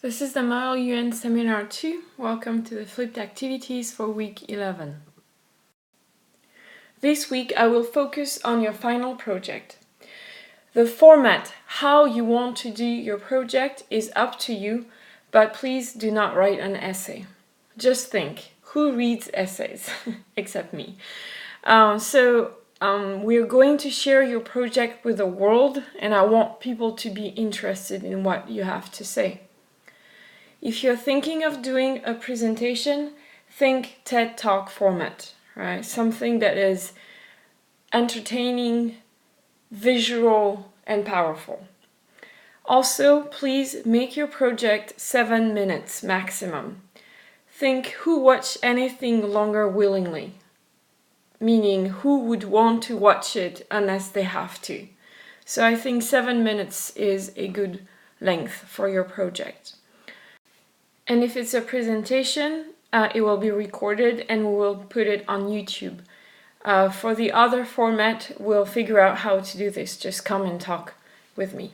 This is the Muller UN Seminar 2. Welcome to the flipped activities for week 11. This week I will focus on your final project. The format, how you want to do your project, is up to you, but please do not write an essay. Just think, who reads essays? Except me. We're going to share your project with the world, and I want people to be interested in what you have to say. If you're thinking of doing a presentation, think TED Talk format, right? Something that is entertaining, visual, and powerful. Also, please make your project 7 minutes maximum. Think who watch anything longer willingly, meaning who would want to watch it unless they have to. So I think 7 minutes is a good length for your project. And if it's a presentation, it will be recorded and we will put it on YouTube. For the other format, we'll figure out how to do this. Just come and talk with me.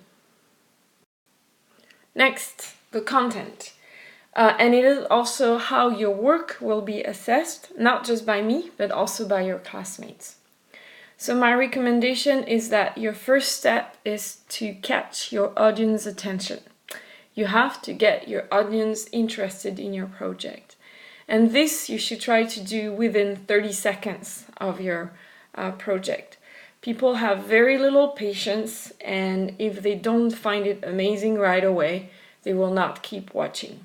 Next, the content. And it is also how your work will be assessed, not just by me, but also by your classmates. So my recommendation is that your first step is to catch your audience attention. You have to get your audience interested in your project. And this you should try to do within 30 seconds of your project. People have very little patience, and if they don't find it amazing right away, they will not keep watching.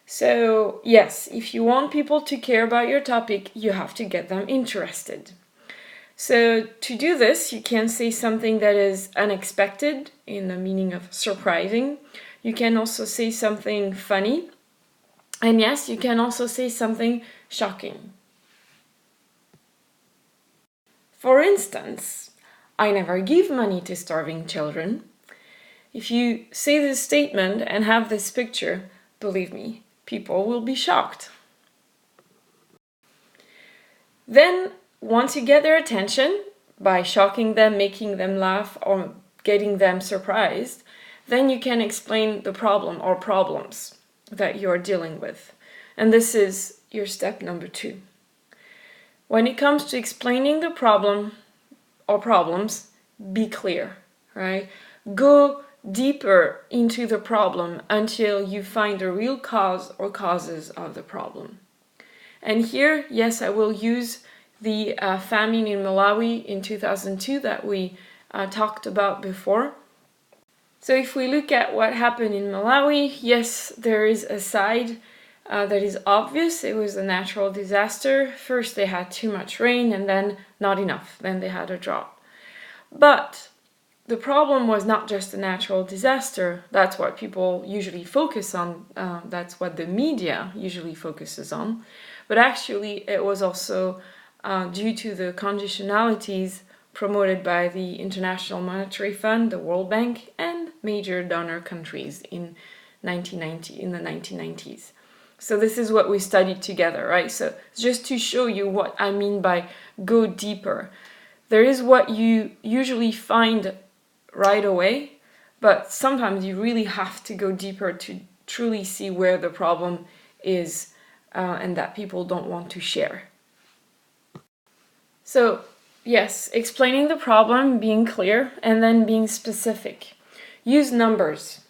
So yes, if you want people to care about your topic, you have to get them interested. So to do this, you can say something that is unexpected, in the meaning of surprising. You can also say something funny. And yes, you can also say something shocking. For instance, I never give money to starving children. If you say this statement and have this picture, believe me, people will be shocked. Then, once you get their attention, by shocking them, making them laugh, or getting them surprised, then you can explain the problem or problems that you're dealing with. And this is your step number 2. When it comes to explaining the problem or problems, be clear, right? Go deeper into the problem until you find the real cause or causes of the problem. And here, yes, I will use the famine in Malawi in 2002 that we talked about before. So if we look at what happened in Malawi, yes, there is a side that is obvious. It was a natural disaster. First they had too much rain and then not enough. Then they had a drought. But the problem was not just a natural disaster. That's what people usually focus on. That's what the media usually focuses on. But actually it was also due to the conditionalities promoted by the International Monetary Fund, the World Bank, and major donor countries in the 1990s. So this is what we studied together, right? So just to show you what I mean by go deeper. There is what you usually find right away, but sometimes you really have to go deeper to truly see where the problem is and that people don't want to share. So yes, explaining the problem, being clear, and then being specific. Use numbers,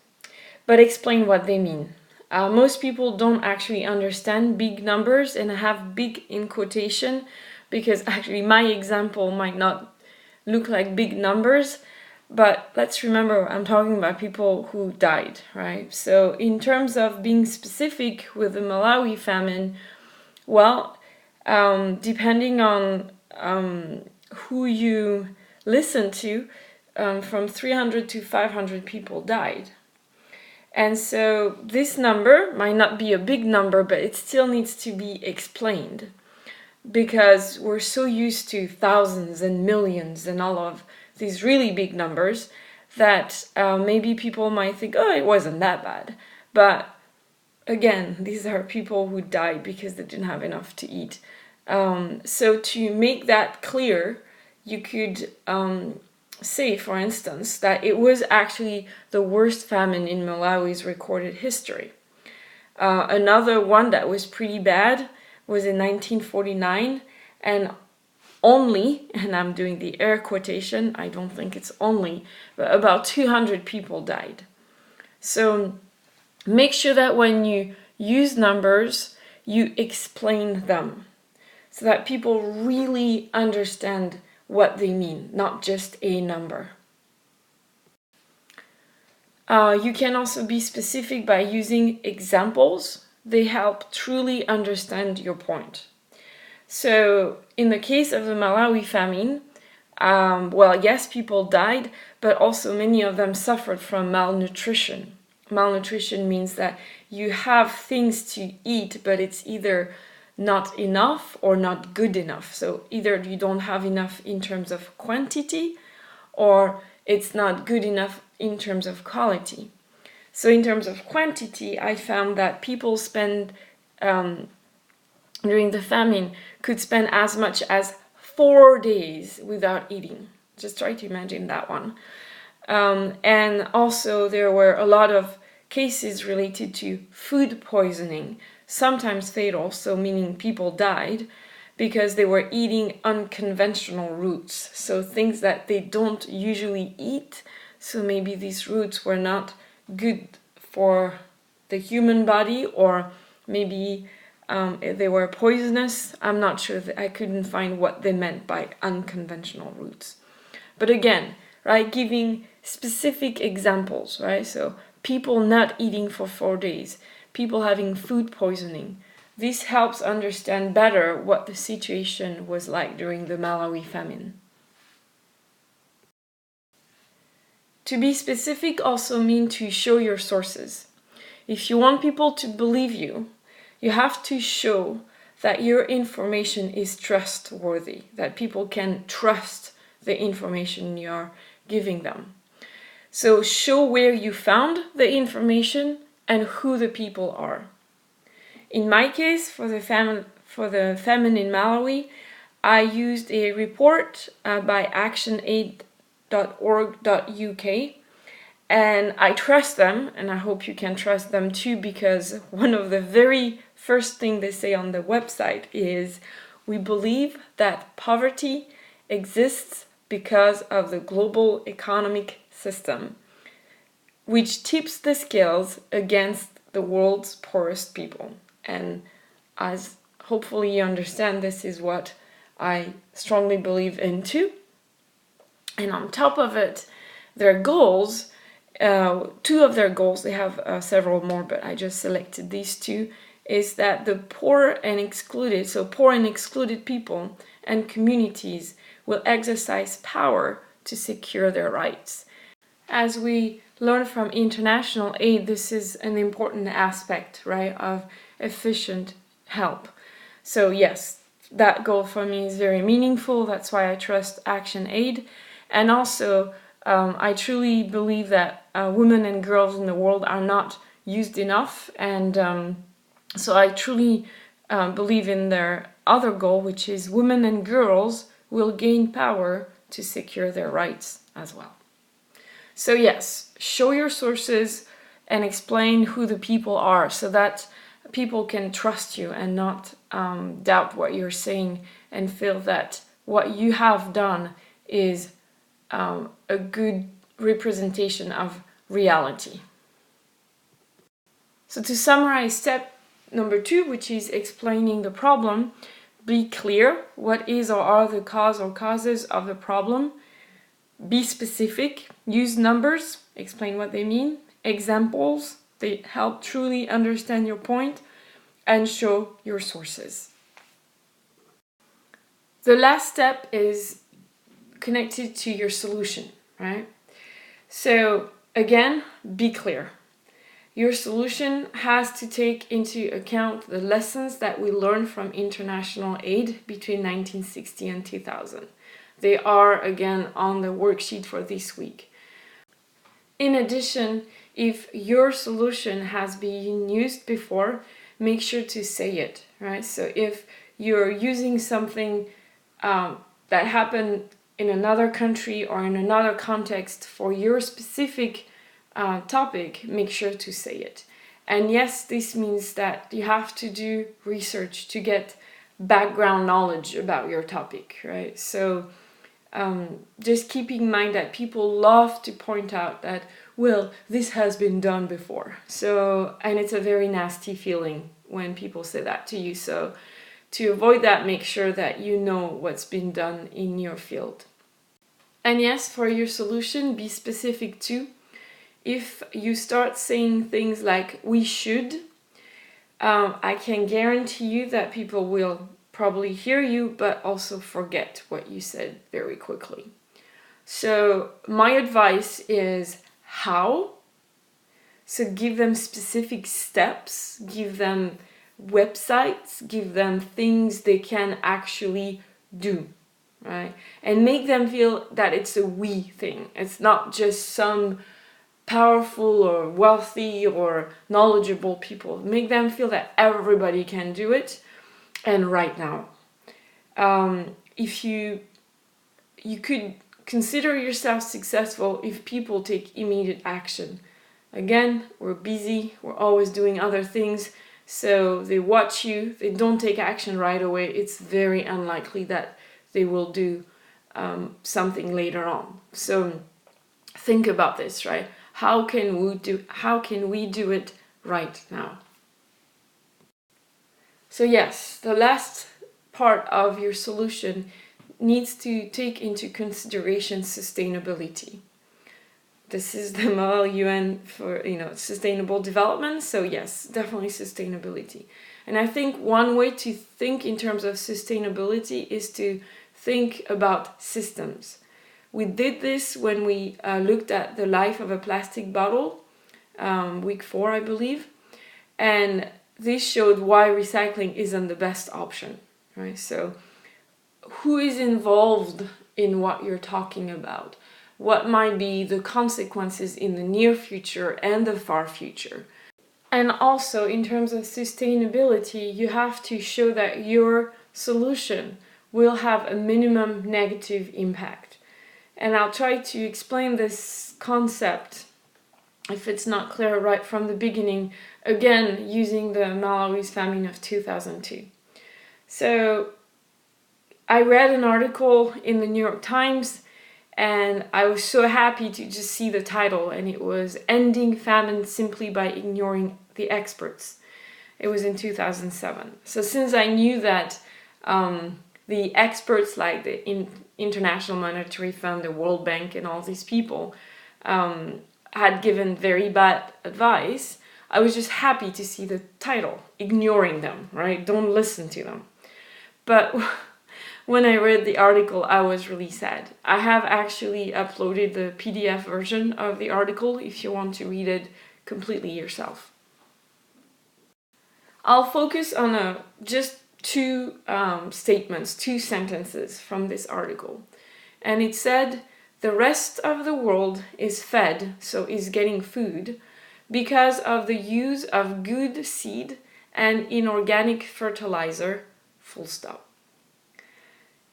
but explain what they mean. Most people don't actually understand big numbers and have big in quotation because actually my example might not look like big numbers, but let's remember I'm talking about people who died, right? So in terms of being specific with the Malawi famine, well, depending on who you listen to, from 300 to 500 people died. And so this number might not be a big number, but it still needs to be explained because we're so used to thousands and millions and all of these really big numbers that maybe people might think, oh, it wasn't that bad. But again, these are people who died because they didn't have enough to eat. So to make that clear, you could say, for instance, that it was actually the worst famine in Malawi's recorded history. Another one that was pretty bad was in 1949, and only, and I'm doing the air quotation, I don't think it's only, but about 200 people died. So make sure that when you use numbers, you explain them so that people really understand what they mean, not just a number. You can also be specific by using examples. They help truly understand your point. So in the case of the Malawi famine, yes, people died, but also many of them suffered from malnutrition. Malnutrition means that you have things to eat, but it's either not enough or not good enough. So either you don't have enough in terms of quantity, or it's not good enough in terms of quality. So in terms of quantity, I found that people during the famine could spend as much as 4 days without eating. Just try to imagine that one. And also there were a lot of cases related to food poisoning, sometimes fatal, so meaning people died because they were eating unconventional roots, so things that they don't usually eat. So maybe these roots were not good for the human body, or maybe they were poisonous. I'm not sure, I couldn't find what they meant by unconventional roots. But again, right, giving specific examples, right? So people not eating for 4 days, people having food poisoning. This helps understand better what the situation was like during the Malawi famine. To be specific also means to show your sources. If you want people to believe you, you have to show that your information is trustworthy, that people can trust the information you're giving them. So show where you found the information and who the people are. In my case, for the famine in Malawi, I used a report by actionaid.org.uk, and I trust them, and I hope you can trust them too, because one of the very first things they say on the website is, we believe that poverty exists because of the global economic system, which tips the scales against the world's poorest people. And as hopefully you understand, this is what I strongly believe in too. And on top of it, their goals, two of their goals, they have several more, but I just selected these two, is that the poor and excluded, so poor and excluded people and communities will exercise power to secure their rights. As we learn from international aid, this is an important aspect, right, of efficient help. So yes, that goal for me is very meaningful. That's why I trust Action Aid. And also, I truly believe that women and girls in the world are not used enough. And so I truly believe in their other goal, which is women and girls will gain power to secure their rights as well. So yes, show your sources and explain who the people are so that people can trust you and not doubt what you're saying and feel that what you have done is a good representation of reality. So to summarize step number 2, which is explaining the problem, be clear what is or are the cause or causes of the problem. Be specific, use numbers, explain what they mean, examples, they help truly understand your point, and show your sources. The last step is connected to your solution, right? So again, be clear. Your solution has to take into account the lessons that we learned from international aid between 1960 and 2000. They are again on the worksheet for this week. In addition, if your solution has been used before, make sure to say it, right? So if you're using something that happened in another country or in another context for your specific topic, make sure to say it. And yes, this means that you have to do research to get background knowledge about your topic, right? So just keep in mind that people love to point out that, well, this has been done before. So, and it's a very nasty feeling when people say that to you. So to avoid that, make sure that you know what's been done in your field. And yes, for your solution, be specific too. If you start saying things like we should, I can guarantee you that people will probably hear you, but also forget what you said very quickly. So my advice is how. So give them specific steps, give them websites, give them things they can actually do, right? And make them feel that it's a we thing. It's not just some powerful or wealthy or knowledgeable people. Make them feel that everybody can do it, and right now. If you could consider yourself successful if people take immediate action. Again, we're busy, we're always doing other things, so they watch you, they don't take action right away, it's very unlikely that they will do something later on. So think about this, right? How can we do it right now? So yes, the last part of your solution needs to take into consideration sustainability. This is the Muller UN for sustainable development. So yes, definitely sustainability. And I think one way to think in terms of sustainability is to think about systems. We did this when we looked at the life of a plastic bottle, week 4, I believe, and this showed why recycling isn't the best option, right? So who is involved in what you're talking about? What might be the consequences in the near future and the far future? And also, in terms of sustainability, you have to show that your solution will have a minimum negative impact. And I'll try to explain this concept, if it's not clear right from the beginning, again, using the Malawi's famine of 2002. So I read an article in the New York Times, and I was so happy to just see the title, and it was Ending Famine Simply by Ignoring the Experts. It was in 2007. So since I knew that the experts like the International Monetary Fund, the World Bank, and all these people had given very bad advice, I was just happy to see the title, Ignoring Them, right? Don't listen to them. But when I read the article, I was really sad. I have actually uploaded the PDF version of the article if you want to read it completely yourself. I'll focus on just two statements, two sentences from this article. And it said, the rest of the world is fed, so is getting food, because of the use of good seed and inorganic fertilizer, full stop.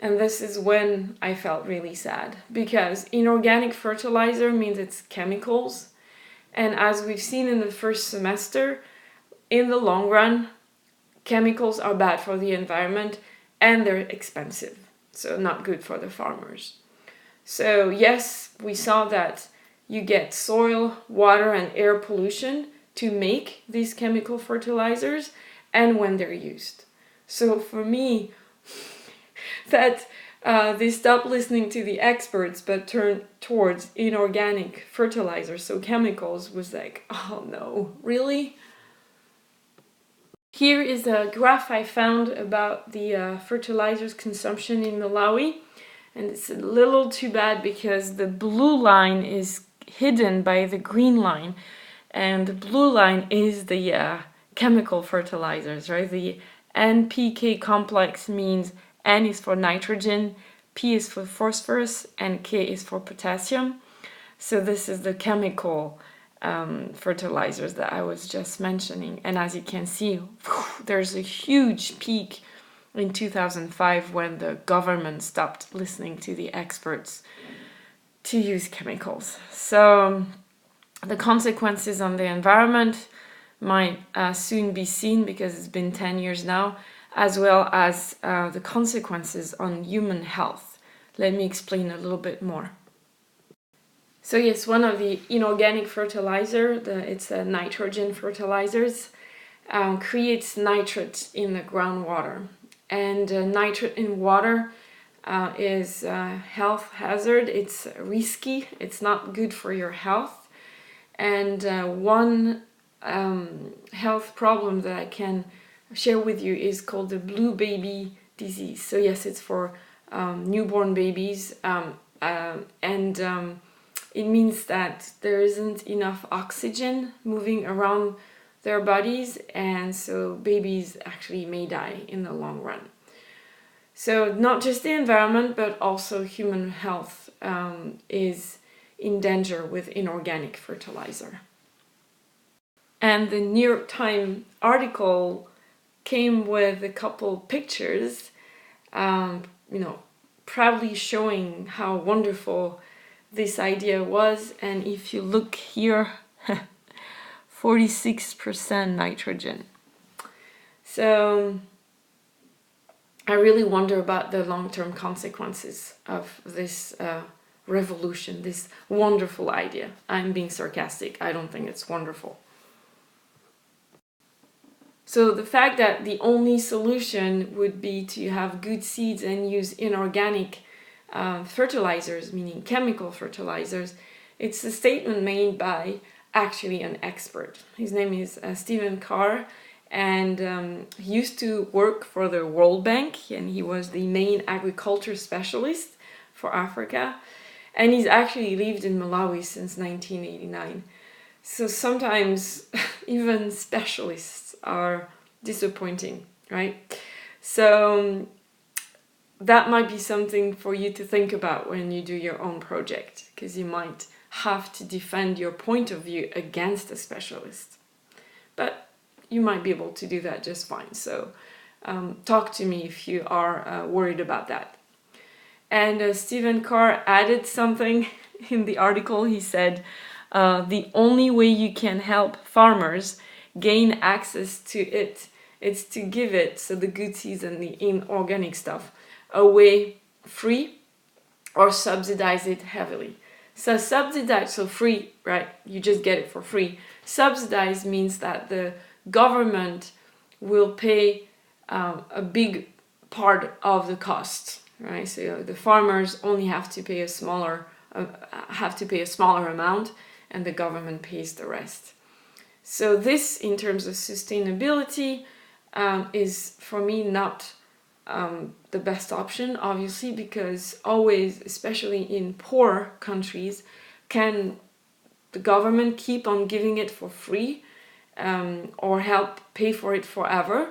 And this is when I felt really sad, because inorganic fertilizer means it's chemicals. And as we've seen in the first semester, in the long run, chemicals are bad for the environment and they're expensive. So not good for the farmers. So yes, we saw that you get soil, water, and air pollution to make these chemical fertilizers and when they're used. So for me, that they stopped listening to the experts but turned towards inorganic fertilizers, so chemicals, was like, oh no, really? Here is a graph I found about the fertilizers consumption in Malawi, and it's a little too bad because the blue line is hidden by the green line, and the blue line is the chemical fertilizers, right? The NPK complex means N is for nitrogen, P is for phosphorus, and K is for potassium. So this is the chemical fertilizers that I was just mentioning. And as you can see, there's a huge peak in 2005 when the government stopped listening to the experts to use chemicals. So the consequences on the environment might soon be seen because it's been 10 years now, as well as the consequences on human health. Let me explain a little bit more. So yes, one of the inorganic fertilizer, it's a nitrogen fertilizers, creates nitrate in the groundwater. And nitrate in water is a health hazard. It's risky. It's not good for your health. And one health problem that I can share with you is called the blue baby disease. So yes, it's for newborn babies, and it means that there isn't enough oxygen moving around their bodies, and so babies actually may die in the long run. So not just the environment, but also human health is in danger with inorganic fertilizer. And the New York Times article came with a couple pictures, proudly showing how wonderful this idea was. And if you look here, 46% nitrogen. So I really wonder about the long-term consequences of this revolution, this wonderful idea. I'm being sarcastic. I don't think it's wonderful. So the fact that the only solution would be to have good seeds and use inorganic fertilizers, meaning chemical fertilizers, it's a statement made by actually an expert. His name is Stephen Carr, and he used to work for the World Bank, and he was the main agriculture specialist for Africa, and he's actually lived in Malawi since 1989. So sometimes even specialists are disappointing, right? So that might be something for you to think about when you do your own project, because you might have to defend your point of view against a specialist. But you might be able to do that just fine. So talk to me if you are worried about that. And Stephen Carr added something in the article. He said, the only way you can help farmers gain access to it is to give it, so the good seeds and the inorganic stuff, away free or subsidize it heavily. So subsidize, so free, right? You just get it for free. Subsidize means that the government will pay a big part of the cost, right? So the farmers only have to pay a smaller amount, and the government pays the rest. So this, in terms of sustainability, is for me not the best option, obviously, because always, especially in poor countries, can the government keep on giving it for free or help pay for it forever?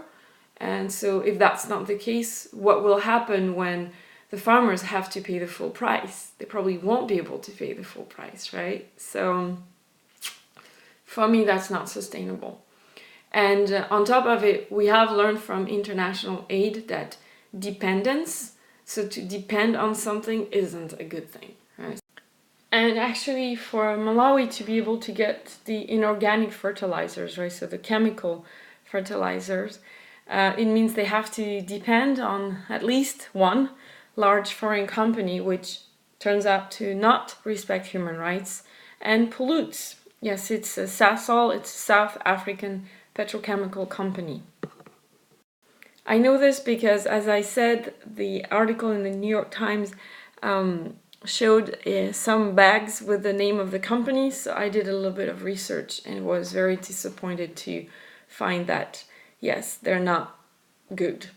And so if that's not the case, what will happen when the farmers have to pay the full price? They probably won't be able to pay the full price, right? So for me, that's not sustainable. And on top of it, we have learned from international aid that dependence, so to depend on something, isn't a good thing, right? And actually, for Malawi to be able to get the inorganic fertilizers, right, so the chemical fertilizers, it means they have to depend on at least one large foreign company, which turns out to not respect human rights and pollutes. Yes, it's a Sasol, it's a South African petrochemical company. I know this because, as I said, the article in the New York Times showed some bags with the name of the company, so I did a little bit of research and was very disappointed to find that, yes, they're not good.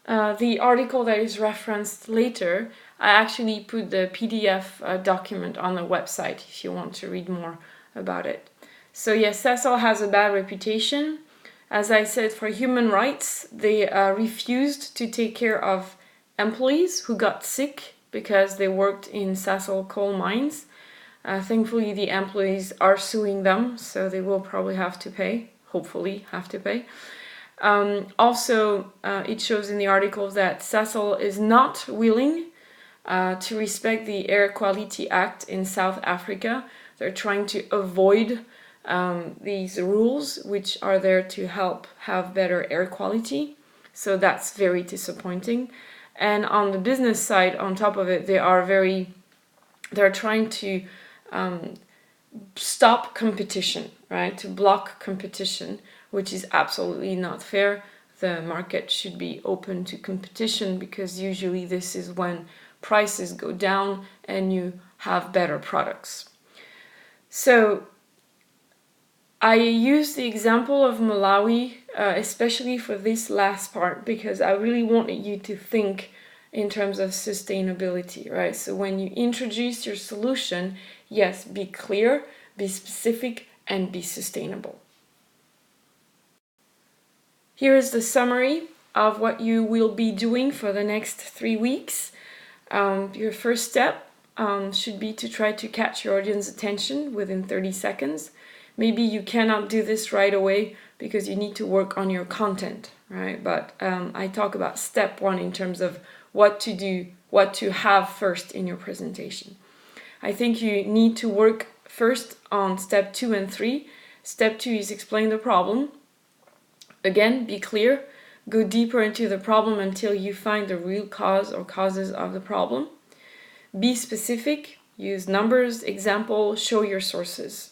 The article that is referenced later, I actually put the PDF document on the website if you want to read more about it. So yes, Sasol has a bad reputation. As I said, for human rights, they refused to take care of employees who got sick because they worked in Sasol coal mines. Thankfully, the employees are suing them, so they will probably have to pay, hopefully have to pay. Also, it shows in the article that Sasol is not willing to respect the Air Quality Act in South Africa. They're trying to avoid these rules, which are there to help have better air quality. So that's very disappointing. And on the business side, on top of it, they're trying to stop competition, right? To block competition, which is absolutely not fair. The market should be open to competition because usually this is when prices go down and you have better products. So I use the example of Malawi, especially for this last part, because I really wanted you to think in terms of sustainability, right? So when you introduce your solution, yes, be clear, be specific, and be sustainable. Here is the summary of what you will be doing for the next 3 weeks. Your first step should be to try to catch your audience's attention within 30 seconds. Maybe you cannot do this right away because you need to work on your content, right? But I talk about step 1 in terms of what to do, what to have first in your presentation. I think you need to work first on step 2 and 3. Step 2 is explain the problem. Again, be clear. Go deeper into the problem until you find the real cause or causes of the problem. Be specific. Use numbers, example, show your sources.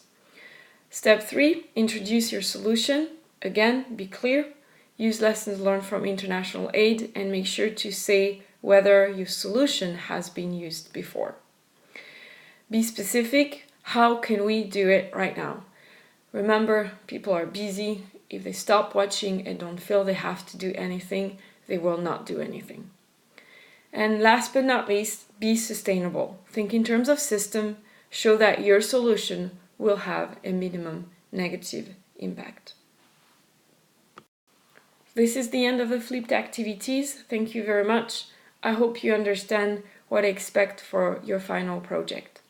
Step 3, introduce your solution. Again, be clear. Use lessons learned from international aid and make sure to say whether your solution has been used before. Be specific. How can we do it right now? Remember, people are busy. If they stop watching and don't feel they have to do anything, they will not do anything. And last but not least, be sustainable. Think in terms of system. Show that your solution will have a minimum negative impact. This is the end of the flipped activities. Thank you very much. I hope you understand what I expect for your final project.